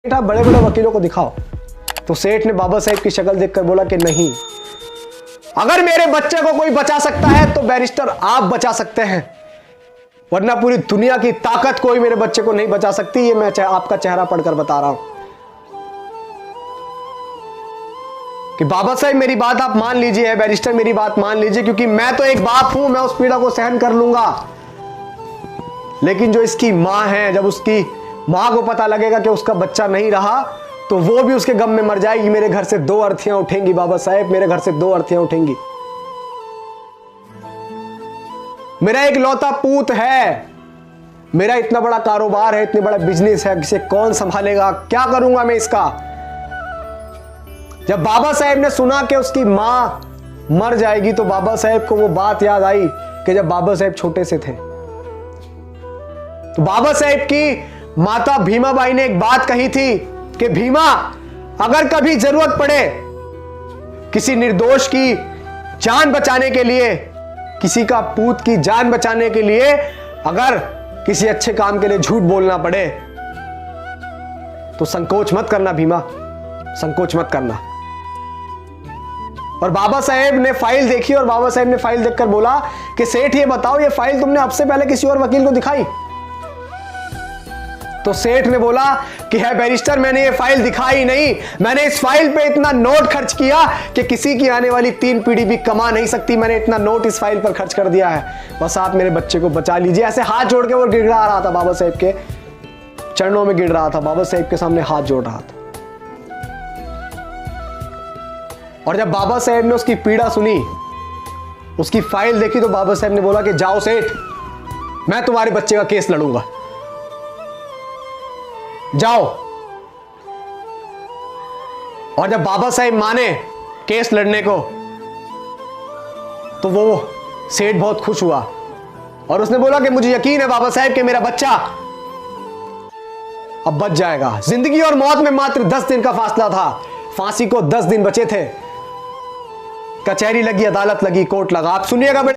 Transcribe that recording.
बेटा बड़े बड़े वकीलों को दिखाओ। तो सेठ ने बाबा साहेब की शक्ल देखकर बोला कि नहीं, अगर मेरे बच्चे को कोई बचा सकता है तो बैरिस्टर आप बचा सकते हैं, वरना पूरी दुनिया की ताकत कोई मेरे बच्चे को नहीं बचा सकती। ये मैं आपका चेहरा पढ़कर बता रहा हूं कि बाबा साहेब मेरी बात आप मान लीजिए, बैरिस्टर मेरी बात मान लीजिए, क्योंकि मैं तो एक बाप हूं, मैं उस पीड़ा को सहन कर लूंगा। लेकिन जो इसकी मां है, जब उसकी मां को पता लगेगा कि उसका बच्चा नहीं रहा तो वो भी उसके गम में मर जाएगी। मेरे घर से 2 अर्थियां उठेंगी बाबा साहेब, मेरे घर से 2 अर्थियां उठेंगी। मेरा एक लौता पूत है, मेरा इतना बड़ा कारोबार है, इतनी बड़ा बिजनेस है, इसे कौन संभालेगा, क्या करूंगा मैं इसका। जब बाबा साहेब ने सुना कि उसकी मां मर जाएगी तो बाबा साहेब को वो बात याद आई कि जब बाबा साहेब छोटे से थे तो बाबा साहेब की माता भीमाबाई ने एक बात कही थी कि भीमा, अगर कभी जरूरत पड़े किसी निर्दोष की जान बचाने के लिए, किसी का पूत की जान बचाने के लिए, अगर किसी अच्छे काम के लिए झूठ बोलना पड़े तो संकोच मत करना भीमा, संकोच मत करना। और बाबा साहेब ने फाइल देखी और बाबा साहेब ने फाइल देखकर बोला कि सेठ ये बताओ, ये फाइल तुमने अब से पहले किसी और वकील को दिखाई? तो सेठ ने बोला कि है बैरिस्टर, मैंने ये फाइल दिखाई नहीं, मैंने इस फाइल पे इतना नोट खर्च किया कि किसी की आने वाली 3 पीढ़ी भी कमा नहीं सकती। मैंने इतना नोट इस फाइल पर खर्च कर दिया है, बस आप मेरे बच्चे को बचा लीजिए। ऐसे हाथ जोड़ के वो गिड़गिड़ा रहा था, बाबा साहेब के चरणों में गिर रहा था, बाबा साहेब के सामने हाथ जोड़ रहा था। और जब बाबा साहेब ने उसकी पीड़ा सुनी, उसकी फाइल देखी, तो बाबा साहेब ने बोला कि जाओ सेठ, मैं तुम्हारे बच्चे का केस लड़ूंगा, जाओ। और जब बाबा साहेब माने केस लड़ने को तो वो सेठ बहुत खुश हुआ और उसने बोला कि मुझे यकीन है बाबा साहेब कि मेरा बच्चा अब बच जाएगा। जिंदगी और मौत में मात्र 10 दिन का फासला था, फांसी को 10 दिन बचे थे। कचहरी लगी, अदालत लगी, कोर्ट लगा। आप सुनिएगा।